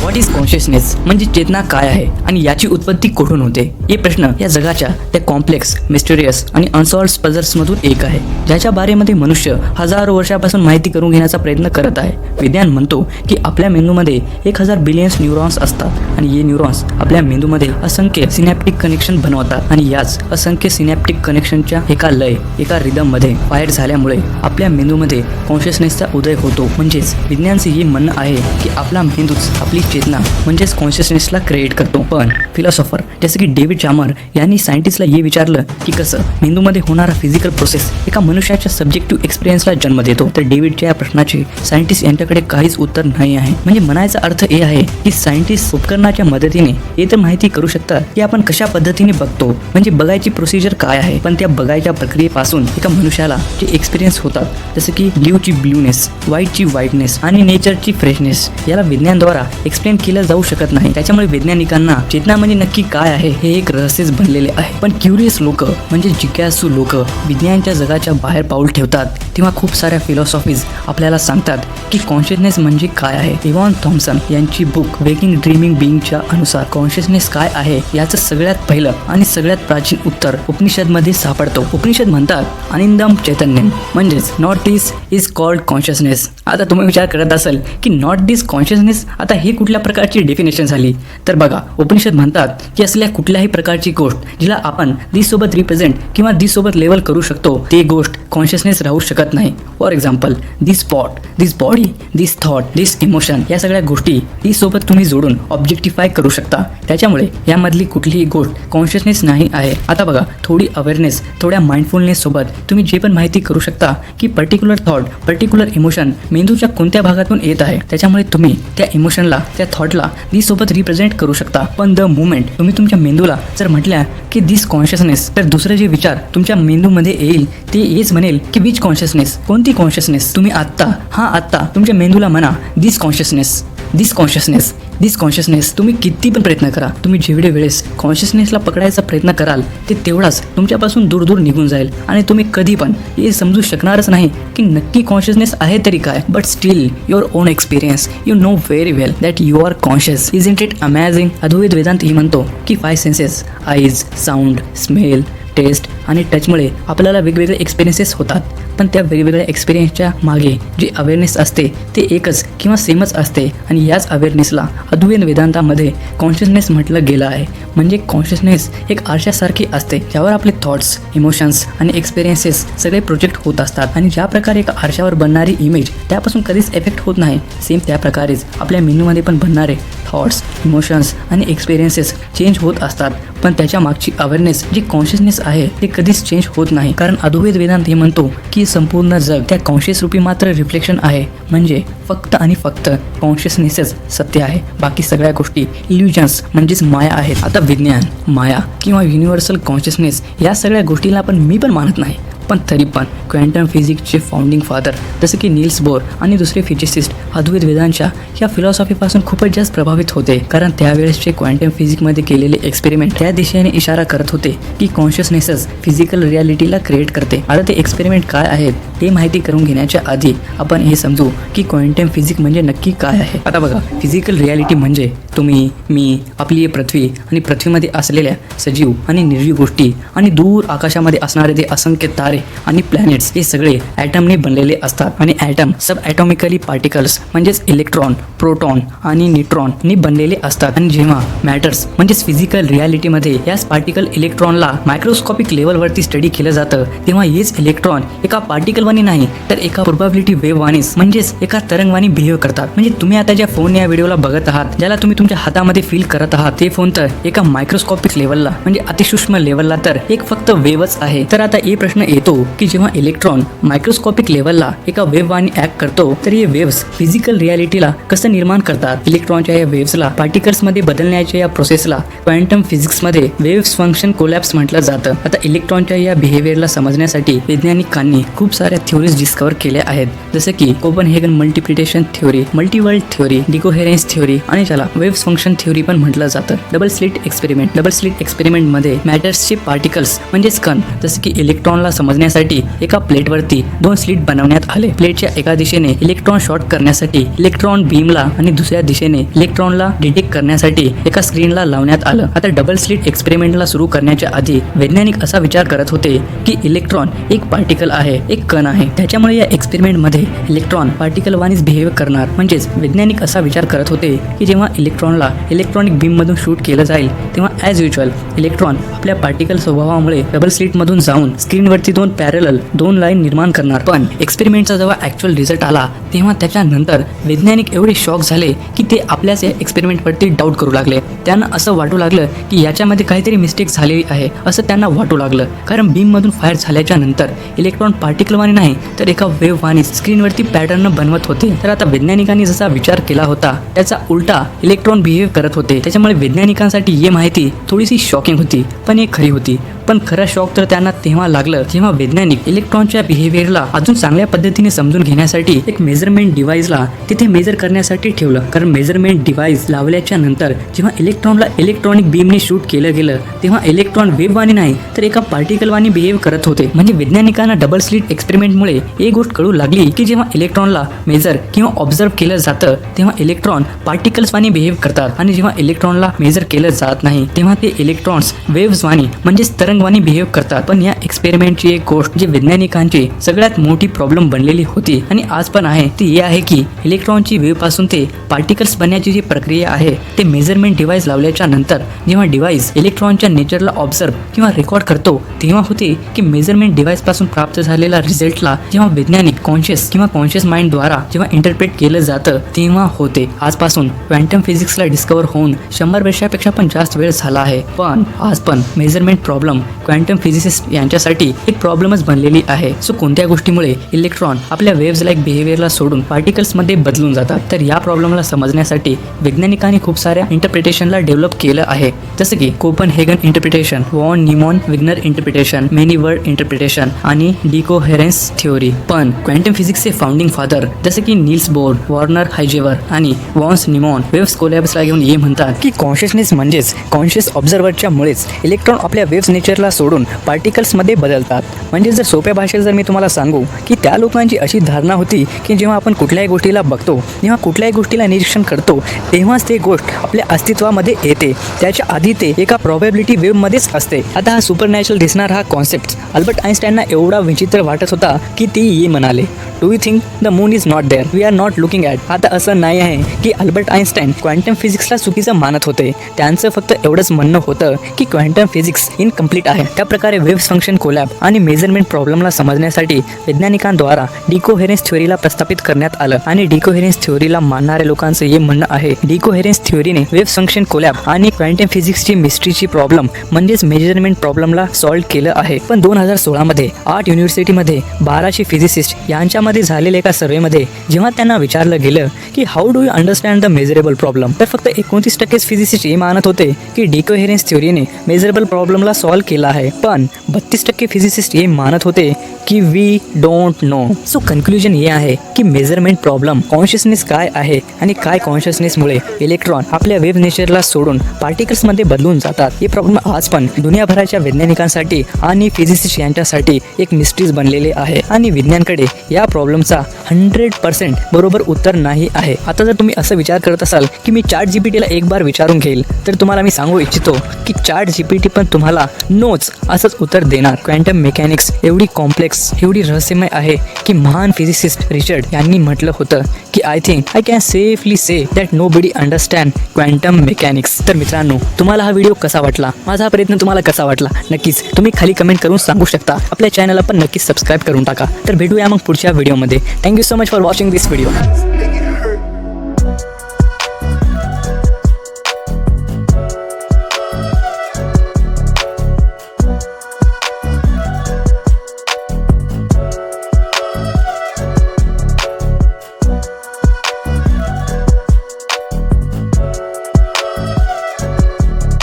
What is consciousness म्हणजे चेतना काय आहे आणि याची उत्पत्ती कुठून होते? हे प्रश्न या जगाच्या त्या कॉम्प्लेक्स, मिस्टेरियस आणि अनसॉल्व्ड पझल्स मधून एक आहे, ज्याच्या बारेमध्ये मनुष्य हजारो वर्षापासून माहिती करून घेण्याचा प्रयत्न करत आहे. विज्ञान म्हणतो की आपल्या मेंदूमध्ये 1000 बिलियन्स न्यूरॉन्स असतात आणि हे न्यूरॉन्स आपल्या मेंदूमध्ये असंख्य सिनॅप्टिक कनेक्शन बनवतात आणि याच असंख्य सिनॅप्टिक कनेक्शनच्या एका रिदम मध्ये फायर झाल्यामुळे आपल्या मेंदूमध्ये कॉन्शियसनेसचा उदय होतो. म्हणजेच विज्ञानचे हे म्हणणं आहे की आपला मेंदूच आपली चेतना म्हणजेच कॉन्शियसनेसला क्रिएट करतो. पण फिलॉसॉफर जसे की डेव्हिड चामर यांनी सायंटिस्टला हे विचारलं की कसं मेंदूमध्ये होणारा फिजिकल प्रोसेस एका मनुष्याच्या सब्जेक्टिव्ह एक्सपिरियन्सला जन्म देतो. तर डेव्हिडच्या या प्रश्नाचे सायंटिस्ट यांच्याकडे काहीच उत्तर नाही आहे. म्हणजे म्हणायचा अर्थ हे आहे की सायंटिस्ट उपकरणाच्या मदतीने हे तर माहिती करू शकतात की आपण कशा पद्धतीने बघतो, म्हणजे बघायची प्रोसिजर काय आहे, पण त्या बघायच्या प्रक्रियेपासून एका मनुष्याला जे एक्सपिरियन्स होतात जसे की ब्ल्यूची ब्ल्यूनेस, व्हाईटची व्हाईटनेस आणि नेचरची फ्रेशनेस, याला विज्ञानाद्वारा एक्सप्लेन केलं जाऊ शकत नाही. त्याच्यामुळे वैज्ञानिकांना चेतना म्हणजे नक्की काय आहे हे एक रहस्यच बनलेले आहे. पण क्युरियस लोक म्हणजे जिज्ञासू लोक विज्ञानाच्या जगाच्या बाहेर पाऊल ठेवतात तेव्हा खूप साऱ्या फिलॉसॉफीज आपल्याला सांगतात की कॉन्शियसनेस म्हणजे काय आहे. इव्हॉन थॉम्सन यांची बुक वेकिंग ड्रीमिंग बीइंगच्या अनुसार कॉन्शियसनेस काय आहे याचं सगळ्यात पहिलं आणि सगळ्यात प्राचीन उत्तर उपनिषदमध्ये सापडतो. उपनिषद म्हणतात अनिंदम चैतन्यम, म्हणजेच not this is called consciousness. आता तुम्ही विचार करत असाल की नॉट दिस कॉन्शियसनेस, आता ही कुठल्या प्रकारची डेफिनेशन झाली? तर बघा, उपनिषद म्हणतात की असल्या कुठल्याही प्रकारची गोष्ट जिला आपण दिस सोबत रिप्रेझेंट किंवा दिस सोबत लेवल करू शकतो ते गोष्ट कॉन्शियसनेस राहू शकत नाही. For example, this spot, this body, this thought, this emotion, या सगळ्या गोष्टी दिस सोबत तुम्ही जोडून ऑब्जेक्टिफाय करू शकता. त्याच्यामुळे यामधली कुठलीही गोष्ट कॉन्शियसनेस नाही आहे. आता बघा, थोडी अवेअरनेस, थोड्या माइंडफुलनेस सोबत तुम्ही जे पण माहिती करू शकता की पर्टिक्युलर थॉट, पर्टिक्युलर इमोशन मेंदूच्या कोणत्या भागातून येत आहे, त्याच्यामुळे तुम्ही त्या इमोशनला, त्या थॉटला दिस सोबत रिप्रेझेंट करू शकता. पण द मुमेंट तुम्ही तुमच्या मेंदूला जर म्हटल्या की दिस कॉन्शियसनेस, तर दुसरे जे विचार तुमच्या मेंदूमध्ये येईल ते हेच म्हणेल की विच कॉन्शियसनेस, कोणती कॉन्शियसनेस? तुम्ही आत्ता तुमच्या मेंदूला म्हणा दिस कॉन्शियसनेस, दिस कॉन्शियसनेस, दिस कॉन्शियसनेस. तुम्ही किती पण प्रयत्न करा, तुम्ही जेवढे वेळेस कॉन्शियसनेसला पकडायचा प्रयत्न कराल ते तेवढाच तुमच्यापासून दूर दूर निघून जाईल आणि तुम्ही कधी पण हे समजू शकणारच नाही की नक्की कॉन्शियसनेस आहे तरी काय. But still your own experience you know very well that you are conscious. Isn't it amazing? Advaita Vedanta ही म्हणतो की 5 senses, eyes, sound, smell, taste आणि टचमुळे आपल्याला वेगवेगळे एक्सपिरियन्सेस होतात. पण त्या वेगवेगळ्या एक्सपिरियन्सच्या मागे जे अवेअरनेस असते ते एकच किंवा सेमच असते आणि याच अवेअरनेसला अद्वैत वेदांतामध्ये कॉन्शियसनेस म्हटलं गेलं आहे. म्हणजे कॉन्शियसनेस एक आरशासारखी असते ज्यावर आपले थॉट्स, इमोशन्स आणि एक्सपिरियन्सेस सगळे प्रोजेक्ट होत असतात आणि ज्या प्रकारे एका आरशावर बनणारी इमेज त्यापासून कधीच इफेक्ट होत नाही, सेम त्या प्रकारेच आपल्या मेंदूमध्ये पण बनणारे थॉट्स, इमोशन्स आणि एक्सपिरियन्सेस चेंज होत असतात. पण त्याच्या मागची अवेअरनेस जी कॉन्शियसनेस आहे ते कधीच चेंज होत नाही, कारण अद्वैत वेदांत हे म्हणतो की संपूर्ण जग त्या कॉन्शियस रूपी मात्र रिफ्लेक्शन आहे. म्हणजे फक्त आणि फक्त कॉन्शियसनेसच सत्य आहे, बाकी सगळ्या गोष्टी इल्युजन्स म्हणजेच माया आहेत. आता विज्ञान, माया किंवा युनिव्हर्सल कॉन्शियसनेस या सगळ्या गोष्टीला मी पण मानत नाही, पण तरी पण क्वांटम फिजिक्सचे फाउंडिंग फादर जसे की नील्स बोर आणि दुसरे फिजिसिस्ट अद्वैत वेदांच्या या फिलॉसॉफीपासून खूपच जास्त प्रभावित होते, कारण त्यावेळेसचे क्वांटम फिजिक्समध्ये केलेले एक्सपेरिमेंट त्या दिशेने इशारा करत होते की कॉन्शियसनेसच फिजिकल रियालिटीला क्रिएट करते. आता ते एक्सपेरिमेंट काय आहेत हे माहिती करून घेण्याच्या आधी आपण हे समजू की क्वांटम फिजिक्स म्हणजे नक्की काय आहे. आता बघा, फिजिकल रियालिटी म्हणजे तुम्ही, मी, आपली पृथ्वी आणि पृथ्वीमध्ये असलेल्या सजीव आणि निर्जीव गोष्टी आणि दूर आकाशामध्ये असणारे ते असंख्य तारे आणि प्लॅनेट्स हे सगळे ॲटमने बनलेले असतात आणि ॲटम सब ॲटॉमिकली पार्टिकल्स म्हणजेच इलेक्ट्रॉन, प्रोटॉन आणि न्यूट्रॉननी बनलेले असतात. आणि जेव्हा मॅटर्स म्हणजेच फिजिकल रियालिटीमध्ये याच पार्टिकल इलेक्ट्रॉनला मायक्रोस्कोपिक लेवलवरती स्टडी केलं जातं, तेव्हा हेच इलेक्ट्रॉन एका पार्टिकलवानी नाही तर एका प्रोबॅबिलिटी वेव्हवानीच म्हणजेच एका तरंगवानी बिहेव करतात. म्हणजे तुम्ही आता ज्या फोन या व्हिडिओला बघत आहात, ज्याला तुम्ही तुमच्या हातामध्ये फील करत आहात, ते फोन तर एका मायक्रोस्कोपिक लेवलला म्हणजे अतिसूक्ष्म लेवलला तर एक फक्त वेव्हच आहे. तर आता हे प्रश्न येतो की जेव्हा इलेक्ट्रॉन मायक्रोस्कोपिक लेवलला एका वेव्हवानी ऍक्ट करतो तर हे वेव्स फिजिकल रियालिटीला कसं निर्माण करतात? इलेक्ट्रॉनच्या या वेव्सला पार्टिकल्समध्ये बदलण्याच्या या प्रोसेसला क्वांटम फिजिक्समध्ये वेव्स फंक्शन कोलॅप्स म्हटलं जातं. आता इलेक्ट्रॉनच्या या बिहेवियरला समजण्यासाठी वैज्ञानिकांनी खूप साऱ्या थ्योरीज डिस्कवर केल्या आहेत, जसे की Copenhagen multiplication theory, multiworld theory, decoherence theory आणि ज्याला वेव्स फंक्शन थ्योरी पण म्हटलं जातं. डबल स्लिट एक्सपेरिमेंट मध्ये मॅटर्सचे पार्टिकल्स म्हणजेच कण जसे की इलेक्ट्रॉनला समज समजण्यासाठी एका प्लेटवरती 2 स्लिट बनवण्यात आले. प्लेटच्या एका दिशेने इलेक्ट्रॉन शॉर्ट करण्यासाठी इलेक्ट्रॉन बीमला आणि दुसऱ्या दिशेने इलेक्ट्रॉनला डिटेक्ट करण्यासाठी एका स्क्रीनला लावण्यात आलं. आता डबल स्लिट एक्सपेरिमेंटला सुरू करण्याच्या आधी वैज्ञानिक असा विचार करत होते की इलेक्ट्रॉन एक पार्टिकल आहे, एक कण आहे. त्याच्यामुळे या एक्सपेरिमेंटमध्ये इलेक्ट्रॉन पार्टिकल वानीच बिहेव करणार. म्हणजेच वैज्ञानिक असा विचार करत होते की जेव्हा इलेक्ट्रॉनला इलेक्ट्रॉनिक बीम मधून शूट केलं जाईल तेव्हा ॲज युज्युअल इलेक्ट्रॉन आपल्या पार्टिकल स्वभावामुळे डबल स्लिट मधून जाऊन स्क्रीनवरती 2 लाईन निर्माण करणार. पण एक्सपेरिमेंटचा जेव्हा ॲक्च्युअल रिझल्ट आला तेव्हा त्याच्यानंतर वैज्ञानिक एवढे शॉक झाले की ते आपल्याच या एक्सपेरिमेंटवरती डाऊट करू लागले. त्यांना असं वाटू लागलं की याच्यामध्ये काहीतरी मिस्टेक झालेली आहे असं त्यांना वाटू लागलं. कारण बीम मधून फायर झाल्याच्या नंतर इलेक्ट्रॉन पार्टिकल वाणी नाही तर एका वेव्ह वाणी स्क्रीनवरती पॅटर्न बनवत होते. तर आता वैज्ञानिकांनी जसा विचार केला होता त्याचा उलटा इलेक्ट्रॉन बिहेव करत होते. त्याच्यामुळे वैज्ञानिकांसाठी ही माहिती थोडीशी शॉकिंग होती पण एक खरी होती. पण खरं शॉक तर त्यांना तेव्हा लागलं जेव्हा वैज्ञानिक इलेक्ट्रॉनच्या बिहेवियरला अजून चांगल्या पद्धतीने समजून घेण्यासाठी एक मेजरमेंट डिव्हाइसला तिथे मेजर करण्यासाठी ठेवलं. कारण मेजरमेंट डिव्हाइस लावल्याच्या नंतर जेव्हा इलेक्ट्रॉनला इलेक्ट्रॉनिक बीमने शूट केलं गेलं तेव्हा इलेक्ट्रॉन वेव्ह वाणी नाही तर एका पार्टिकल वाणी बिहेव करत होते. म्हणजे वैज्ञानिकांना डबल स्लिट एक्सपेरिमेंटमुळे एक गोष्ट कळू लागली की जेव्हा इलेक्ट्रॉनला मेजर किंवा ऑब्झर्व केलं जातं तेव्हा इलेक्ट्रॉन पार्टिकल्स वाणी बिहेव करतात आणि जेव्हा इलेक्ट्रॉनला मेजर केलं जात नाही तेव्हा ते इलेक्ट्रॉन्स वेव्हज वाणी म्हणजेच तरंगवाणी बिहेव करतात. पण या एक्सपेरिमेंटची एक गोष्ट जी वैज्ञानिकांची सगळ्यात मोठी प्रॉब्लेम बनलेली होती आणि आज पण आहे ती हे आहे की इलेक्ट्रॉनची वेव्ह पासून ते पार्टिकल्स बनण्याची जी प्रक्रिया आहे ते मेजरमेंट डिव्हाइस लावल्याच्या नंतर जेव्हा डिव्हाइस इलेक्ट्रॉनच्या नेचरला ऑब्झर्व किंवा रेकॉर्ड करतो तेव्हा होते की मेजरमेंट डिव्हाइस पासून प्राप्त झालेल्या रिझल्टला जेव्हा वैज्ञानिक कॉन्शियस किंवा कॉन्शियस माइंड द्वारा जेव्हा इंटरप्रेट केलं जातं तेव्हा होते. आजपासून क्वांटम फिजिक्सला डिस्कवर होऊन 100 वर्षापेक्षा पण जास्त वेळ झाला आहे. पण आज पण मेजरमेंट प्रॉब्लेम क्वांटम फिजिसिस्ट यांच्यासाठी एक प्रॉब्लेमच बनलेली आहे. सो कोणत्या गोष्टीमुळे इलेक्ट्रॉन आपल्या वेव्हज लाईक बिहेवियरला सोडून पार्टिकल्स मध्ये बदलून जातात. तर या प्रॉब्लेमला समजण्यासाठी वैज्ञानिकांनी खूप साऱ्या इंटरप्रिटेशनला डेव्हलप केलं आहे. जसं की Copenhagen interpretation, von न्यूमॉन विग्नर interpretation, many word interpretation आणि डिकोहेरेन्स थिओरी. पण क्वांटम फिजिक्सचे फाउंडिंग फादर जसे की नील्स बोर, वॉर्नर हायजेवर आणि वॉन्स न्यूमॉन वेव्हज कोलॅब्सला घेऊन हे म्हणतात की कॉन्शियसनेस म्हणजेच कॉन्शियस ऑब्झर्व्हरच्या मुळेच इलेक्ट्रॉन आपल्या वेव्हज नेचरला सोडून पार्टिकल्स मध्ये बदलतात. म्हणजे जर सोप्या भाषेत जर मी तुम्हाला सांगू की त्या लोकांची अशी धारणा होती की जेव्हा आपण कुठल्याही गोष्टीला बघतो जेव्हा कुठल्याही गोष्टीला निरीक्षण करतो तेव्हाच ते गोष्ट आपल्या अस्तित्वामध्ये येते. त्याच्या आधी ते एका प्रोबॅबिलिटी वेव्ह मध्येच असते. आता हा सुपरनॅचरल दिसणार हा कॉन्सेप्ट अल्बर्ट आइन्स्टाईनना एवढा विचित्र वाटत होता की ते ये म्हणाले, do you think the moon is not there, we are not looking at. आता असं नाही आहे की अल्बर्ट आइन्स्टाईन क्वांटम फिजिक्सला चुकीचं मानत होते. त्यांचं फक्त एवढंच म्हणणं होतं की क्वांटम फिजिक्स इनकम्प्लीट आहे. त्या प्रकारे वेव्हज फंक्शन कोलॅब आणि मेजरमेंट प्रॉब्लेमला समजण्यासाठी वैज्ञानिकांद्वारा डिकोहेरेन्स थ्योरीला प्रस्थापित करण्यात आलं. आणि डिकोहेरेन्स थ्योरीला मानणाऱ्या लोकांचं हे म्हणणं आहे डिकोहेरेन्स थ्योरीने वेव्ह फंक्शन कोलॅब आणि क्वांटम फिजिक्सची मिस्ट्रीची प्रॉब्लेम म्हणजेच मेजरमेंट प्रॉब्लेमला सॉल्व्ह केलं आहे. पण 2016 मध्ये आर्ट युनिव्हर्सिटीमध्ये 1200 फिजिसिस्ट यांच्यामध्ये झालेल्या एका सर्वेमध्ये जेव्हा त्यांना विचारलं गेलं की how do you understand the measurable problem तर फक्त 29% फिजिसिस्ट हे मानत होते की डिकोहेरेन्स थ्योरीने मेजरेबल प्रॉब्लेमला सॉल्व्ह केला आहे. पण 32% फिजिसिस्ट हे मानत होते की we don't know. So conclusion हे आहे की मेजरमेंट प्रॉब्लेम कॉन्शियसनेस काय आहे आणि काय कॉन्शियसनेसमुळे इलेक्ट्रॉन आपल्या वेव्ह नेचरला सोडून पार्टिकल्समध्ये बदलून जातात. हे प्रॉब्लेम आज पण दुनियाभराच्या वैज्ञानिकांसाठी आणि फिजिसिस्ट यांच्यासाठी एक मिस्ट्रीज बनलेले आहे आणि विज्ञानकडे या प्रॉब्लेमचा 100% बरोबर उत्तर नाही आहे. आता जर तुम्ही असं विचार करत असाल की मी चॅट जीपीटीला एक बार विचारून घेईल तर तुम्हाला मी सांगू इच्छितो की चॅट जीपीटी पण तुम्हाला नोच असंच उत्तर देणार. क्वांटम मेकॅनिक्स एवढी कॉम्प्लेक्स एवढी रहस्यमय आहे की महान फिजिसिस्ट रिचर्ड यांनी म्हटलं होतं की I think I can safely say that nobody understand quantum mechanics. तर मित्रांनो तुम्हाला हा व्हिडिओ कसा वाटला, माझा हा प्रयत्न तुम्हाला कसा वाटला नक्कीच तुम्ही खाली कमेंट करून सांगू शकता. आपल्या चॅनलला पण नक्कीच सबस्क्राईब करून टाका. तर भेटूया मग पुढच्या व्हिडिओमध्ये. Thank you so much for watching this video.